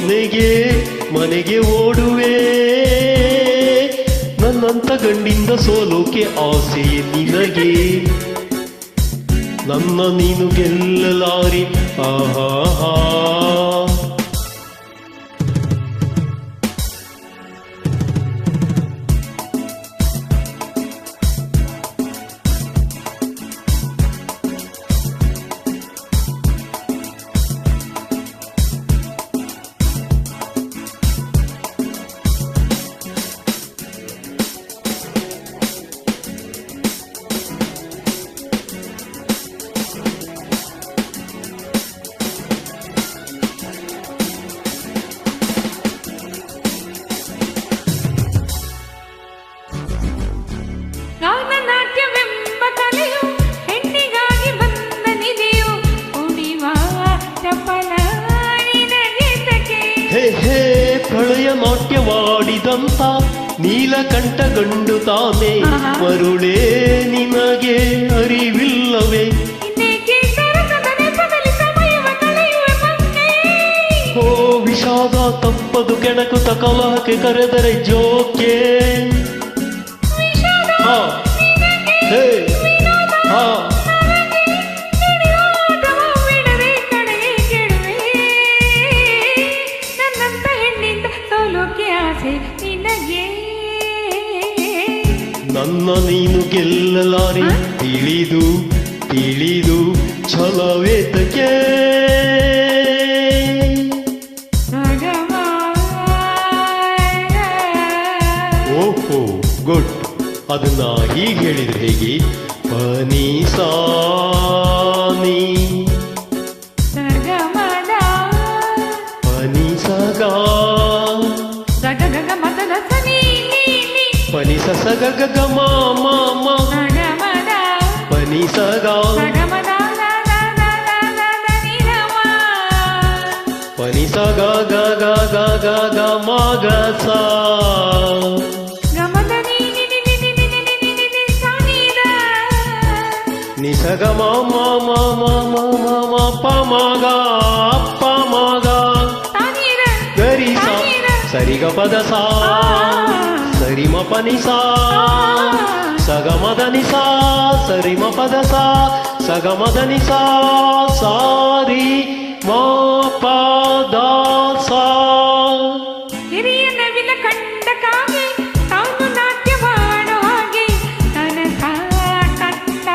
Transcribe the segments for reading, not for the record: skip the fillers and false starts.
ಕೊನೆಗೆ ಮನೆಗೆ ಓಡುವೆ. ನನ್ನಂತ ಗಂಡಿಂದ ಸೋಲೋಕೆ ಆಸೆ ನಿನಗೆ, ನನ್ನ ನೀನು ಗೆಲ್ಲಲಾರಿ. ಆಹಾ ನಾಟ್ಯವೆಂಬ ಕಲೆಯು ಹೆಣ್ಣಿಗಾಗಿ ಬಂದ ನಿಧಿಯು ಕುಣಿವ ಚಪಲ ನಿನಗೆತಕೆ. ಹೇ ಹೇ ಪ್ರಳಯ ನಾಟ್ಯವಾಡಿದಂತ ನೀಲಕಂಠ ಗಂಡು ತಾನೇ, ಮರುಳೇ ನಿನಗೆ ಅರಿವಿಲ್ಲವೇ? ಇನ್ನೇಕೆ ಸರಸದ ನೆಪದಲ್ಲಿ ಸಮಯವ ಕಳೆಯುವೆ ಮತ್ತೆ. ಓ ವಿಷಾದ ತಪ್ಪದು ಕೆಣಕುತ ಕಲಹಕ್ಕೆ ಕರೆದರೆ ಜೋಕೆ. ಹೇ ಹಾ ನನ್ನಂತ ಹೆಣ್ಣಿಂದ ಸೋಲೋಕೆ ಆಸೆ ನಿನಗೆ, ನನ್ನ ನೀನು ಗೆಲ್ಲಲಾರಿ. ತಿಳಿದು ತಿಳಿದು ಛಲವೇತಕ್ಕೆ. ಓಹೋ ಗುಡ್, ಅದನ್ನ ಹೀಗೆ ಹೇಳಿದ್ರೆ ಹೇಗೆ? ಪನಿ ಸಾನಿ ಸಗಮದ ಪನಿ ಸಗ ಸಗಗ ಮದದ ಸನಿ ನೀ ಪನಿ ಸಗ ಗ ಮ ಮ ಮ ಸಗಮದ ಪನಿ ಸಗ ಸಗಮದ ಪನಿ ಸಗ ಗ ಗ ಗ ಗ ಗ ಮ ಗ ಸ ನಿ ಸಗ ಮ ಮ ಮ ಮ ಮ ಮ ಮ ಪ ಮ ಗ ಪ ಮ ಗ ಗರಿ ಸ ಸರಿ ಗ ಪದ ಸಾ ಸರಿ ಮ ಪ ನಿ ಸಾ ಸಗ ಮದ ನಿ ಸಾ ಸರಿ ಮ ಪದ ಸಾ ಸಗ ಮದ ನಿ ಸಾ ಸಾರಿ ಮ ಪದ ಸಾ. ಹಿರಿಯ ನವಿಲ ಕಂಡ ಕಾಗೆ ತಾನು ನಾಟ್ಯವಾಡೋ ಹಾಗೆ ಕನಸ ಕಂಡ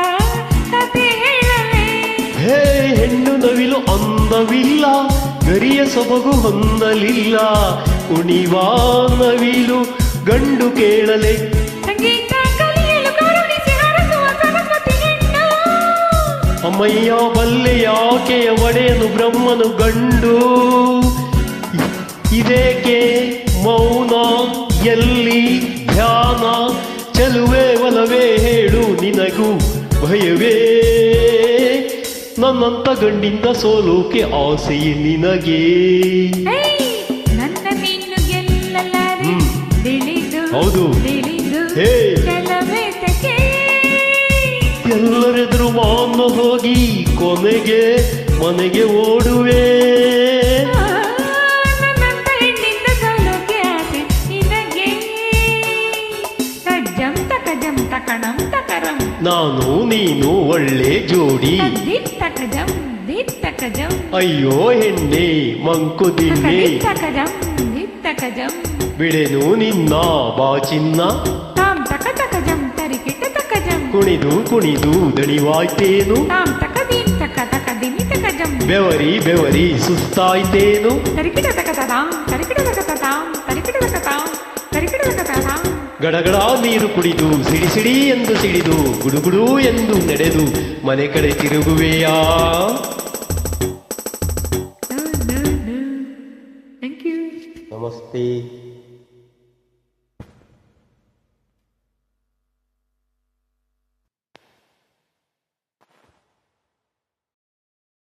ಕತೆ ಹೇಳಲೇ. ಹೇ ಹೆಣ್ಣು ನವಿಲು ಅಂದವಿಲ್ಲ, ಗರಿಯ ಸೊಬಗು ಹೊಂದಲಿಲ್ಲ. ಕುಣಿವಾ ನವಿಲು ಗಂಡು ಕೇಳಲೆ. ಸಂಗೀತ ಕಲಿಯಲು ಕರುಣಿಸಿ ಹರಸುವ ಸರಸ್ವತಿ ಹೆಣ್ಣು. ಅಮ್ಮಯ್ಯ ಬಲ್ಲೆ ಯಾಕೆಯ ಒಡೆಯನು ಬ್ರಹ್ಮನು ಗಂಡು. ಇದೇಕೆ ಮೌನ ಎಲ್ಲಿ ಧ್ಯಾನ, ಚೆಲುವೆ ಒಲವೇ ಹೇಳು ನಿನಗೂ ಭಯವೇ? ನನ್ನಂತ ಗಂಡಿಂದ ಸೋಲೋಕೆ ಆಸೆ ನಿನಗೆ. ನನ್ನ ನೀನು ಗೆಲ್ಲಲಾರೆ. ತಿಳಿದು ಹೌದು. ತಿಳಿದು ಹೇ ಕೆಲವೇತಕ್ಕೆ. ಎಲ್ಲರೆದುರು ಮಾನ ಹೋಗಿ ಕೊನೆಗೆ ಮನೆಗೆ ಓಡುವೆ. ನನ್ನಂತ ಹೆಣ್ಣಿಂದ ಸೋಲೋಕೆ ಆಸೆ ನಿನಗೆ. ತಜ್ಜಂ ತಕಜಂ ತಕಣಂ ತಕರಂ, ನಾನು ನೀನು ಒಳ್ಳೆ ಜೋಡಿ. ದಿತ್ತಕಜಂ ದಿತ್ತಕಜಂ ಅಯ್ಯೋ ಹೆಣ್ಣೆ ಮಂಕು ದಿನ್ನೆ, ದಿತ್ತಕಜಂ ದಿತ್ತಕಜಂ ಬಿಡೆನು ನಿನ್ನ ಬಾಚಿನ್ನ. ತಾಂ ತಕ ತಕಜಂ ತರಿಕಿಟ ತಕಜಂ, ಕುಣಿದು ಕುಣಿದು ದಣಿವಾಯ್ತೇನು, ತಾಂ ತಕ ದೀಂ ತಕ ತಕ ದಿನಿ ತಕಜಂ. ಬೆವರಿ ಬೆವರಿ ಸುಸ್ತಾಯ್ತೇನು, ತರಿಕಿಟ ತಕ ತದಾಂ ತರಿಕಿಟ ತಕ ತದಾಂ ತರಿಕಿಟ ತಕ ತಾಂ ತರಿಕಿಟ ತಕ ತದಾಂ. ಗಡಗಡ ನೀರು ಕುಡಿದು ಸಿಡಿ ಸಿಡಿ ಎಂದು ಸಿಡಿದು ಗುಡುಗುಡು ಎಂದು ನಡೆದು ಮನೆ ಕಡೆ ತಿರುಗುವೆಯಾ? Thank you. ನಮಸ್ತೆ.